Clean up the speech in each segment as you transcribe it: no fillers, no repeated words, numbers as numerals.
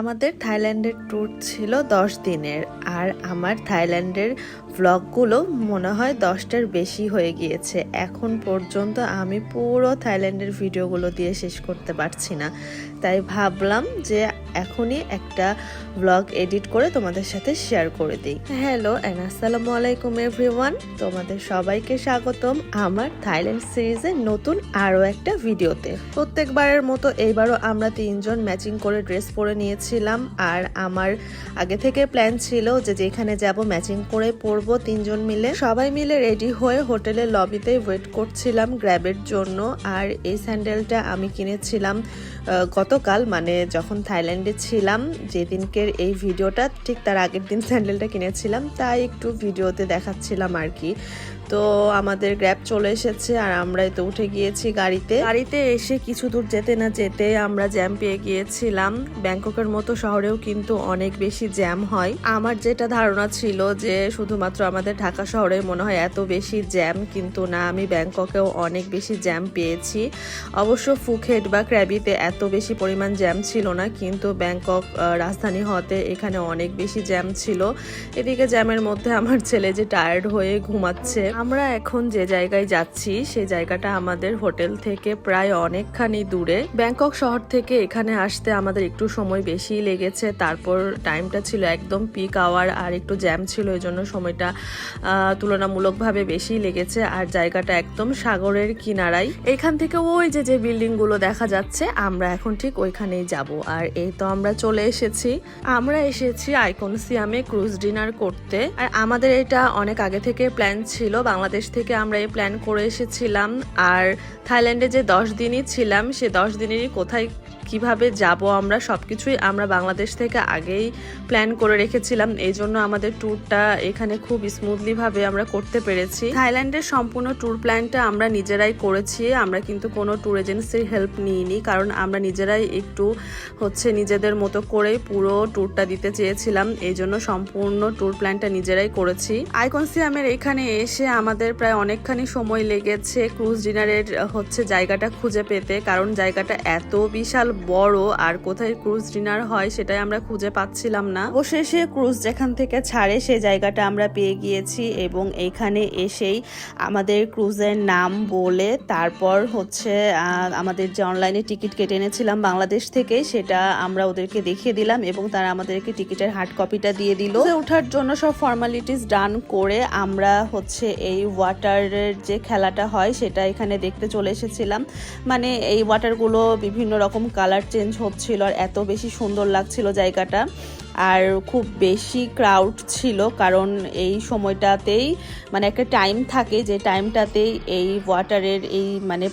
আমাদের থাইল্যান্ডের ট্যুর ছিল 10 দিনের। আর আমার থাইল্যান্ডের ভ্লগগুলো মনে হয় 10টার বেশি হয়ে গিয়েছে। এখন পর্যন্ত আমি পুরো থাইল্যান্ডের ভিডিওগুলো দিয়ে শেষ করতে পারছি না, তাই ভাবলাম যে এখনই একটা ভ্লগ এডিট করে তোমাদের সাথে শেয়ার করে দিই। হ্যালো এন্ড আসসালামু আলাইকুম এভরিওয়ান, তোমাদের সবাইকে স্বাগতম আমার থাইল্যান্ড সিরিজের নতুন আরও একটা ভিডিওতে। প্রত্যেকবারের মতো এইবারও আমরা তিনজন ম্যাচিং করে ড্রেস পরে নিয়েছিলাম। আর আমার আগে থেকে প্ল্যান ছিল যে যেখানে যাব ম্যাচিং করে পরবো তিনজন মিলে। সবাই মিলে রেডি হয়ে হোটেলের লবিতেই ওয়েট করছিলাম গ্র্যাবের জন্য। আর এই স্যান্ডেলটা আমি কিনেছিলাম গতকাল, মানে যখন থাইল্যান্ডে ছিলাম, যেদিনকের এই ভিডিওটা ঠিক তার আগের দিন স্যান্ডেলটা কিনেছিলাম, তাই একটু ভিডিওতে দেখাচ্ছিলাম আর কি। তো আমাদের গ্র্যাব চলে এসেছে আর আমরাই তো উঠে গিয়েছি গাড়িতে এসে কিছু দূর যেতে না যেতে আমরা জ্যাম পেয়ে গিয়েছিলাম। ব্যাংককের মতো শহরেও কিন্তু অনেক বেশি জ্যাম হয়। আমার যেটা ধারণা ছিল যে শুধুমাত্র আমাদের ঢাকা শহরে মনে হয় এত বেশি জ্যাম, কিন্তু না, আমি ব্যাংককেও অনেক বেশি জ্যাম পেয়েছি। অবশ্য ফুকেট বা ক্র্যাবিতে এত বেশি পরিমাণ জ্যাম ছিল না, কিন্তু ব্যাংকক রাজধানী হতে এখানে অনেক বেশি জ্যাম ছিল। এদিকে জ্যামের মধ্যে আমার ছেলে যে টায়ার্ড হয়ে ঘুমাচ্ছে। আমরা এখন যে জায়গায় যাচ্ছি সেই জায়গাটা আমাদের হোটেল থেকে প্রায় অনেকখানি দূরে। ব্যাংকক শহর থেকে এখানে আসতে আমাদের একটু সময় বেশি লেগেছে। তারপর টাইমটা ছিল একদম পিক আওয়ার আর একটু জ্যাম ছিল, এই জন্য সময়টা তুলনামূলকভাবে বেশি লেগেছে। আর জায়গাটা একদম সাগরের কিনারায়। এখান থেকে ওই যে বিল্ডিং গুলো দেখা যাচ্ছে, আমরা এখন ঠিক ওইখানেই যাব। আর এই তো আমরা চলে এসেছি। আমরা এসেছি আইকন সিয়ামে ক্রুজ ডিনার করতে। আর আমাদের এটা অনেক আগে থেকে প্ল্যান ছিল, বাংলাদেশ থেকে আমরা এই প্ল্যান করে এসেছিলাম। আর থাইল্যান্ডে যে 10 দিনই ছিলাম, সে 10 দিনেরই কোথায় কিভাবে যাব আমরা সবকিছুই আমরা বাংলাদেশ থেকে আগেই প্ল্যান করে রেখেছিলাম। এই জন্য আমাদের ট্যুরটা এখানে খুব স্মুথলি ভাবে আমরা করতে পেরেছি। থাইল্যান্ডের সম্পূর্ণ ট্যুর প্ল্যানটা আমরা নিজেরাই করেছি, আমরা কিন্তু কোনো ট্যুর এজেন্সির হেল্প নিইনি, কারণ আমরা নিজেরাই একটু নিজেদের মতো করেই পুরো ট্যুরটা দিতে চেয়েছিলাম। এই জন্য সম্পূর্ণ ট্যুর প্ল্যানটা নিজেরাই করেছি। আইকন সিয়ামের এখানে এসে আমাদের প্রায় অনেকখানি সময় লেগেছে ক্রুজ ডিনারের জায়গাটা খুঁজে পেতে, কারণ জায়গাটা এত বিশাল বড় আর কোথায় ক্রুজ ডিনার হয় সেটাই আমরা খুঁজে পাচ্ছিলাম না। অবশেষে ক্রুজ যেখান থেকে ছাড়ে সেই জায়গাটা আমরা পেয়ে গিয়েছি এবং এইখানে এসেই আমাদের ক্রুজের নাম বলে তারপর আমাদের যে অনলাইনে টিকিট কেটে এনেছিলাম বাংলাদেশ থেকে, সেটা আমরা ওদেরকে দেখিয়ে দিলাম এবং তারা আমাদেরকে টিকিটের হার্ড কপিটা দিয়ে দিল। ওঠার জন্য সব ফর্মালিটিস ডান করে আমরা এই ওয়াটারের যে খেলাটা হয় সেটা এখানে দেখতে চলে এসেছিলাম। মানে এই ওয়াটারগুলো বিভিন্ন রকম কালার চেঞ্জ হচ্ছিল আর এত বেশি সুন্দর লাগছিল জায়গাটা। আর খুব বেশি ক্রাউড ছিল, কারণ এই সময়টাতেই মানে একটা টাইম থাকে যে টাইমটাতেই এই ওয়াটারের এই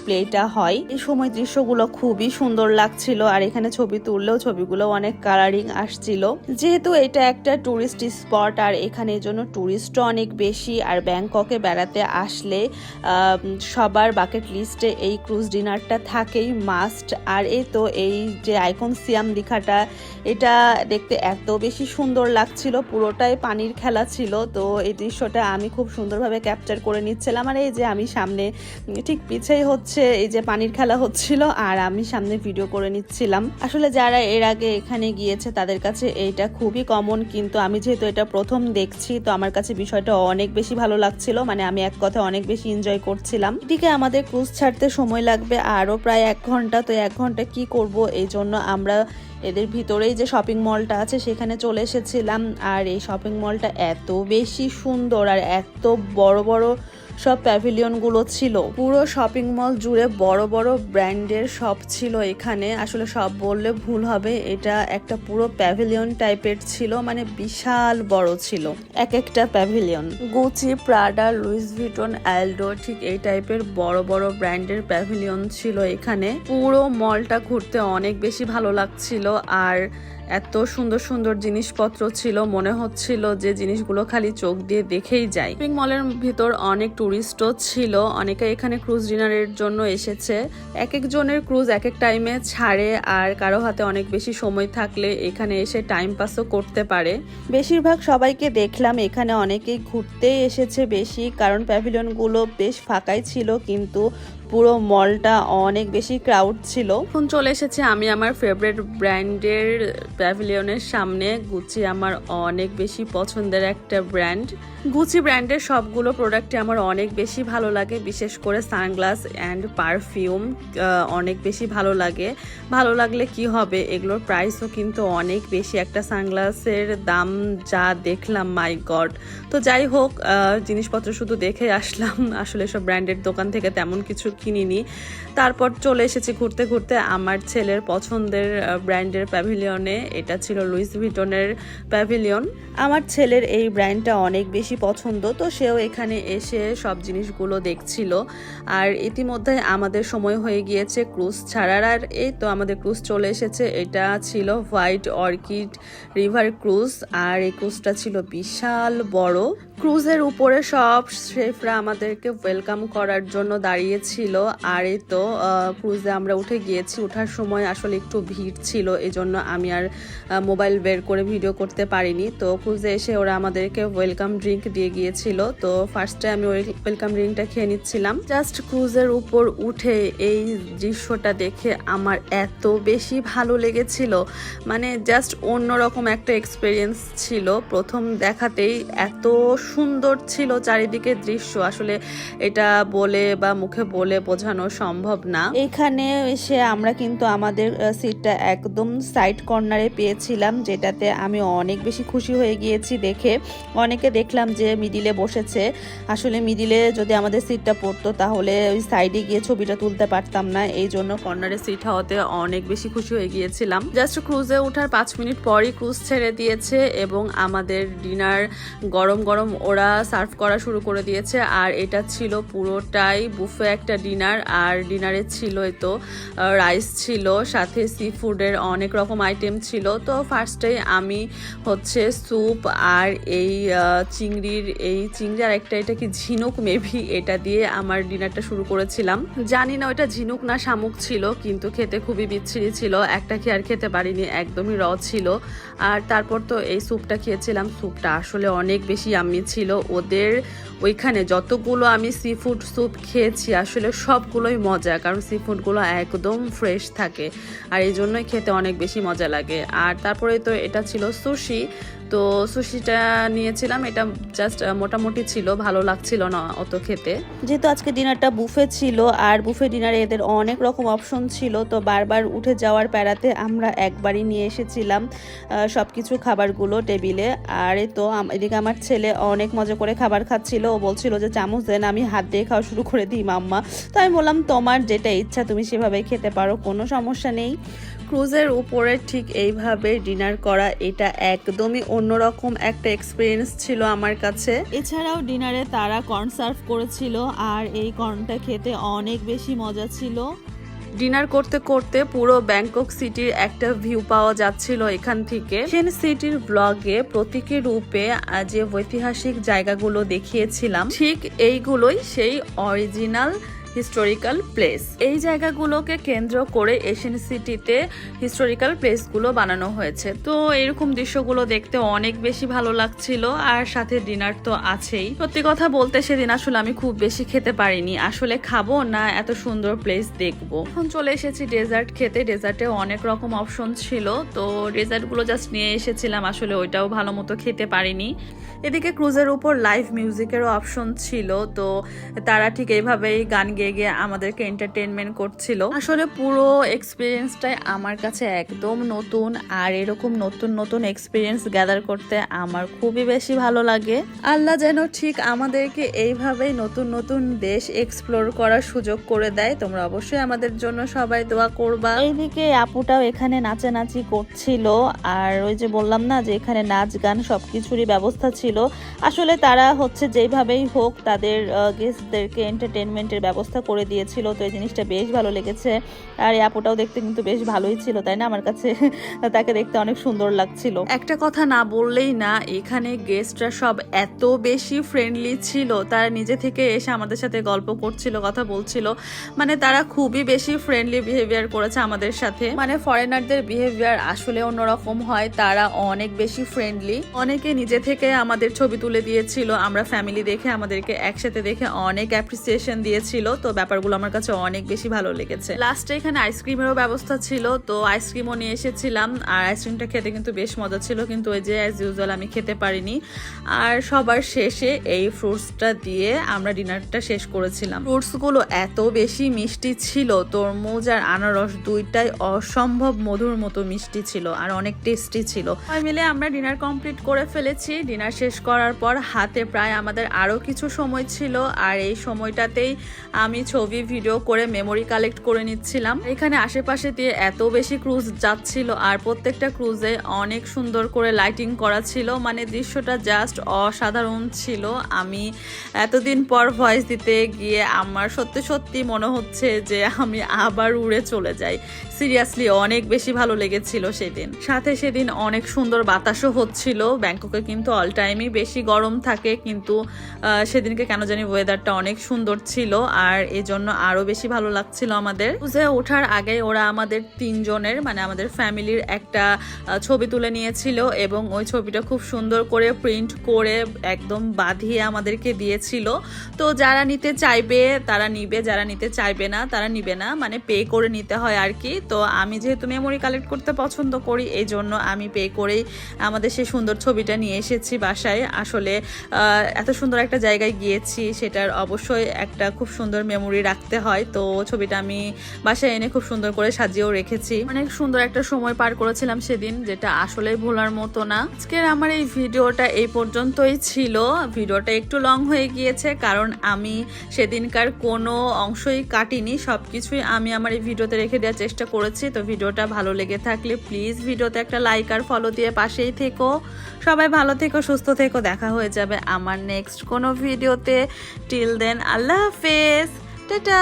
প্লেটা হয়। এই সময় দৃশ্যগুলো খুবই সুন্দর লাগছিল আর এখানে ছবি তুললেও ছবিগুলো অনেক কালারিং আসছিল। যেহেতু এটা একটা টুরিস্ট স্পট আর এখানে এই জন্য টুরিস্টও অনেক বেশি, আর ব্যাংককে বেড়াতে আসলে সবার বাকেট লিস্টে এই ক্রুজ ডিনারটা থাকেই মাস্ট। আর এই তো এই যে আইকন সিয়াম দীঘাটা, এটা দেখতে এত বেশি সুন্দর লাগছিল, পুরোটাই পানির খেলা ছিল। তো এই দৃশ্যটা আমি খুব সুন্দরভাবে ক্যাপচার করে নিচ্ছিলাম। আর এই যে আমি সামনে ঠিক পিছেই এই যে পানির খেলা হচ্ছিল আর আমি সামনে ভিডিও করে নিচ্ছিলাম। আসলে যারা এর আগে এখানে গিয়েছে তাদের কাছে এইটা খুবই কমন, কিন্তু আমি যেহেতু এটা প্রথম দেখছি তো আমার কাছে বিষয়টা অনেক বেশি ভালো লাগছিল। আমি এক কথা অনেক বেশি এনজয় করছিলাম। এদিকে আমাদের ক্রুজ ছাড়তে সময় লাগবে আরো প্রায় 1 ঘন্টা। তো 1 ঘন্টা কি করব, এই জন্য আমরা এদের ভিতরেই যে শপিং মলটা আছে সেখানে চলে এসেছিলাম। আর এই শপিং মলটা এত বেশি সুন্দর আর এত বড় বড় সব প্যাভিলিয়নগুলো ছিল। পুরো শপিং মল জুড়ে বড় বড় ব্র্যান্ডের শপ ছিল এখানে। আসলে সব বললে ভুল হবে, এটা একটা পুরো প্যাভিলিয়ন টাইপের ছিল, বিশাল বড় ছিল এক একটা pavilion. Gucci, Prada, Louis Vuitton, Aldo, ঠিক এই টাইপের বড় বড় ব্র্যান্ডের প্যাভিলিয়ন ছিল এখানে। পুরো মলটা ঘুরতে অনেক বেশি ভালো লাগছিল আর এত সুন্দর সুন্দর জিনিসপত্র ছিল, মনে হচ্ছিল যে জিনিসগুলো খালি চোখ দিয়ে দেখেই যায়। শপিং মলের ভিতর অনেক টুরিস্টও ছিল, অনেকে এখানে ক্রুজ ডিনারের জন্য এসেছে। এক একজনের ক্রুজ এক এক টাইমে ছাড়ে আর কারো হাতে অনেক বেশি সময় থাকলে এখানে এসে টাইম পাসও করতে পারে। বেশিরভাগ সবাইকে দেখলাম এখানে অনেকেই ঘুরতে এসেছে বেশি, কারণ প্যাভিলিয়নগুলো বেশ ফাঁকাই ছিল, কিন্তু পুরো মলটা অনেক বেশি ক্রাউড ছিল। এখন চলে এসেছি আমি আমার ফেভারিট ব্র্যান্ডের প্যাভিলিয়নের সামনে। গুচি আমার অনেক বেশি পছন্দের একটা ব্র্যান্ড। গুচি ব্র্যান্ডের সবগুলো প্রোডাক্টই আমার অনেক বেশি ভালো লাগে, বিশেষ করে সানগ্লাস অ্যান্ড পারফিউম অনেক বেশি ভালো লাগে। ভালো লাগলে কি হবে, এগুলোর প্রাইসও কিন্তু অনেক বেশি। একটা সানগ্লাসের দাম যা দেখলাম, মাই গড। তো যাই হোক, জিনিসপত্র শুধু দেখে আসলাম, আসলে সব ব্র্যান্ডের দোকান থেকে তেমন কিছু কিনিনি। তারপর চলে এসেছি ঘুরতে ঘুরতে আমার ছেলের পছন্দের ব্র্যান্ডের প্যাভিলিয়নে। এটা ছিল লুইস ভিটনের প্যাভিলিয়ন। আমার ছেলের এই ব্র্যান্ডটা অনেক বেশি পছন্দ, তো সেও এখানে এসে সব জিনিসগুলো দেখছিল। আর ইতিমধ্যে আমাদের সময় হয়ে গিয়েছে ক্রুজ ছাড়ার, আর এই তো আমাদের ক্রুজ চলে এসেছে। এটা ছিল হোয়াইট অর্কিড রিভার ক্রুজ, আর এই ক্রুজটা ছিল বিশাল বড়। ক্রুজের উপরে সব শেফরা আমাদেরকে ওয়েলকাম করার জন্য দাঁড়িয়েছিল। আর এই তো ক্রুজে আমরা উঠে গিয়েছি। ওঠার সময় আসলে একটু ভিড় ছিল, এই জন্য আমি আর মোবাইল বের করে ভিডিও করতে পারিনি। তো ক্রুজে এসে ওরা আমাদেরকে ওয়েলকাম ড্রিঙ্ক দিয়ে গিয়েছিল। তো ফার্স্টে আমি ওয়েলকাম ড্রিঙ্কটা খেয়ে নিচ্ছিলাম। জাস্ট ক্রুজের উপর উঠে এই দৃশ্যটা দেখে আমার এত বেশি ভালো লেগেছিল, মানে জাস্ট অন্যরকম একটা এক্সপিরিয়েন্স ছিল। প্রথম দেখাতেই এত সুন্দর ছিল চারিদিকে দৃশ্য, আসলে এটা বলে বা মুখে বলে বোঝানো সম্ভব না। এখানে এসে আমরা কিন্তু আমাদের সিটটা একদম সাইড কর্নারে পেয়েছিলাম, যেটাতে আমি অনেক বেশি খুশি হয়ে গিয়েছি দেখে। অনেকে দেখলাম যে মিডিলে বসেছে, আসলে মিডিলে যদি আমাদের সিটটা পড়তো তাহলে ওই সাইডে গিয়ে ছবিটা তুলতে পারতাম না, এই জন্য কর্নারে সিট হওয়াতে অনেক বেশি খুশি হয়ে গিয়েছিলাম। জাস্ট ক্রুজে ওঠার 5 মিনিট পরই ক্রুজ ছেড়ে দিয়েছে এবং আমাদের ডিনার গরম গরম ওরা সার্ভ করা শুরু করে দিয়েছে। আর এটা ছিল পুরোটাই বুফে একটা ডিনার। আর ডিনারে ছিল তো রাইস ছিল, সাথে সি ফুডের অনেক রকম আইটেম ছিল। তো ফার্স্টে আমি হচ্ছে স্যুপ আর এই চিংড়ি আর একটা এটা কি ঝিনুক মেবি, এটা দিয়ে আমার ডিনারটা শুরু করেছিলাম। জানি না ওটা ঝিনুক না শামুক ছিল, কিন্তু খেতে খুবই বিচ্ছিরি ছিল। একটা কি আর খেতে পারিনি, একদমই র ছিল। আর তারপর তো এই স্যুপটা খেয়েছিলাম। স্যুপটা আসলে অনেক বেশি ইয়াম্মি ছিল। ওদের ওইখানে যতগুলো আমি সি ফুড স্যুপ খেয়েছি আসলে সবগুলোই মজা, কারণ সি ফুডগুলো একদম ফ্রেশ থাকে, আর এই জন্যই খেতে অনেক বেশি মজা লাগে। আর তারপরে তো এটা ছিল সুশি। তো সুশিটা নিয়েছিলাম, এটা জাস্ট মোটামুটি ছিল, ভালো লাগছিল না অত খেতে। যেহেতু আজকে ডিনারটা বুফে ছিল, আর বুফে ডিনারে এদের অনেক রকম অপশন ছিল, তো বারবার উঠে যাওয়ার প্যারাতে আমরা একবারই নিয়ে এসেছিলাম সব কিছু খাবারগুলো টেবিলে। আর এই তো এদিকে আমার ছেলে অনেক মজা করে খাবার খাচ্ছিল। ও বলছিল যে চামচ দেন, আমি হাত দিয়ে খাওয়া শুরু করে দিই মাম্মা। তো আমি বললাম তোমার যেটা ইচ্ছা তুমি সেভাবে খেতে পারো, কোনো সমস্যা নেই। ক্রুজের উপরে ঠিক এইভাবে ডিনার করা, এটা একদমই অন্যরকম একটা এক্সপিরিয়েন্স ছিল আমার কাছে। এছাড়াও ডিনারে তারা কর্ন সার্ভ করেছিল, আর এই কর্নটা খেতে অনেক বেশি মজা ছিল। ডিনার করতে করতে পুরো ব্যাংকক সিটির একটা ভিউ পাওয়া যাচ্ছিল এখান থেকে। সেন সিটির ব্লগে প্রতীকী রূপে যে ঐতিহাসিক জায়গাগুলো দেখিয়েছিলাম, ঠিক এইগুলোই সেই অরিজিনাল হিস্টোরিক্যাল প্লেস। এই জায়গাগুলোকে কেন্দ্র করে এশিয়ান সিটিতে হিস্টোরিক্যাল প্লেসগুলো বানানো হয়েছে। তো এরকম দৃশ্যগুলো দেখতে অনেক বেশি ভালো লাগছিল, আর সাথে ডিনার তো আছেই। সত্যি কথা বলতে সেদিন আসলে আমি খুব বেশি খেতে পারিনি, আসলে খাবো না এত সুন্দর প্লেস দেখবো। এখন চলে এসেছি ডেজার্ট খেতে। ডেজার্টে অনেক রকম অপশন ছিল, তো ডেজার্টগুলো জাস্ট নিয়ে এসেছিলাম, আসলে ওইটাও ভালো মতো খেতে পারিনি। এদিকে ক্রুজের উপর লাইভ মিউজিকেরও অপশন ছিল, তো তারা ঠিক এইভাবেই গান গেয়ে গিয়ে আমাদেরকে এন্টারটেনমেন্ট করছিল। আসলে পুরো এক্সপিরিয়েন্সটাই আমার কাছে একদম নতুন, আর এরকম নতুন নতুন এক্সপিরিয়েন্স গ্যাদার করতে আমার খুবই বেশি ভালো লাগে। আল্লাহ যেন ঠিক আমাদেরকে এইভাবেই নতুন নতুন দেশ এক্সপ্লোর করার সুযোগ করে দেয়। তোমরা অবশ্যই আমাদের জন্য সবাই দোয়া করবা। এইদিকে আপুটাও এখানে নাচানাচি করছিল, আর ওই যে বললাম না যে এখানে নাচ গান সবকিছুরই ব্যবস্থা ছিল। আসলে তারা হচ্ছে যেভাবেই হোক তাদের গেস্টদেরকে এন্টারটেনমেন্টের ব্যবস্থা করে দিয়েছিল, তো এই জিনিসটা বেশ ভালো লেগেছে। আর এই আপুটাও দেখতে কিন্তু বেশ ভালোই ছিল, তাই না? আমার কাছে তাকে দেখতে অনেক সুন্দর লাগছিল। একটা কথা না বললেই না, এখানে গেস্টরা সব এত বেশি ফ্রেন্ডলি ছিল, তারা নিজে থেকে এসে আমাদের সাথে গল্প করছিল, কথা বলছিল, মানে তারা খুবই বেশি ফ্রেন্ডলি বিহেভিয়ার করেছে আমাদের সাথে। মানে ফরেনারদের বিহেভিয়ার আসলে অন্যরকম হয়, তারা অনেক বেশি ফ্রেন্ডলি। অনেকে নিজে থেকে আমাদের ছবি তুলে দিয়েছিল, আমরা ফ্যামিলি দেখে আমাদেরকে একসাথে দেখে অনেক অ্যাপ্রিসিয়েশন দিয়েছিল। তো ব্যাপারগুলো আমার কাছে অনেক বেশি ভালো লেগেছে। লাস্টে এখানে আইসক্রিমেরও ব্যবস্থা ছিল, তো আইসক্রিমও নিয়ে এসেছিলাম, আর আইসক্রিমটা খেতে কিন্তু বেশ মজা ছিল, কিন্তু ওই যে অ্যাজ ইউজুয়াল আমি খেতে পারিনি। আর সবার শেষে এই ফ্রুটসটা দিয়ে আমরা ডিনারটা শেষ করেছিলাম। ফ্রুটসগুলো এত বেশি মিষ্টি ছিল, তরমুজ আর আনারস দুইটাই অসম্ভব মধুর মতো মিষ্টি ছিল আর অনেক টেস্টি ছিল। সবাই মিলে আমরা ডিনার কমপ্লিট করে ফেলেছি। ডিনার শেষ করার পর হাতে প্রায় আমাদের আরও কিছু সময় ছিল, আর এই সময়টাতেই আমি ছবি ভিডিও করে মেমোরি কালেক্ট করে নিচ্ছিলাম। এখানে আশেপাশে দিয়ে এত বেশি ক্রুজ যাচ্ছিল, আর প্রত্যেকটা ক্রুজে অনেক সুন্দর করে লাইটিং করা ছিল, মানে দৃশ্যটা জাস্ট অসাধারণ ছিল। আমি এতদিন পর ভয়েস দিতে গিয়ে আমার সত্যি সত্যি মনে হচ্ছে যে আমি আবার উড়ে চলে যাই। সিরিয়াসলি অনেক বেশি ভালো লেগেছিল সেদিন। সাথে সেদিন অনেক সুন্দর বাতাসও হচ্ছিল। ব্যাংককে কিন্তু অল টাইমই বেশি গরম থাকে, কিন্তু সেদিনকে কেন জানি ওয়েদারটা অনেক সুন্দর ছিল, আর এজন্য আরো বেশি ভালো লাগছিল আমাদের। ক্রুজে ওঠার আগে ওরা আমাদের তিনজনের মানে আমাদের ফ্যামিলির একটা ছবি তুলে নিয়েছিল, এবং ওই ছবিটা খুব সুন্দর করে প্রিন্ট করে একদম বাঁধিয়ে আমাদেরকে দিয়েছিল। তো যারা নিতে চাইবে তারা নিবে, যারা নিতে চাইবে না তারা নিবে না, মানে পে করে নিতে হয় আর কি। তো আমি যেহেতু মেমোরি কালেক্ট করতে পছন্দ করি, এই জন্য আমি পে করেই আমাদের সেই সুন্দর ছবিটা নিয়ে এসেছি বাসায়। আসলে এত সুন্দর একটা জায়গায় গিয়েছি, সেটার অবশ্যই একটা খুব সুন্দর মেমোরি রাখতে হয়। তো ছবিটা আমি বাসায় এনে খুব সুন্দর করে সাজিয়েও রেখেছি। অনেক সুন্দর একটা সময় পার করেছিলাম সেদিন, যেটা আসলেই ভোলার মতো না। আজকের আমার এই ভিডিওটা এই পর্যন্তই ছিল। ভিডিওটা একটু লং হয়ে গিয়েছে, কারণ আমি সেদিনকার কোনো অংশই কাটিনি, সবকিছুই আমি আমার এই ভিডিওতে রেখে দেওয়ার চেষ্টা করেছি। তো ভিডিওটা ভালো লেগে থাকলে প্লিজ ভিডিওতে একটা লাইক আর ফলো দিয়ে পাশেই থেকো। সবাই ভালো থেকো, সুস্থ থেকো। দেখা হয়ে যাবে আমার নেক্সট কোনো ভিডিওতে। টিল দেন, আল্লাহ হাফেজ, টাটা।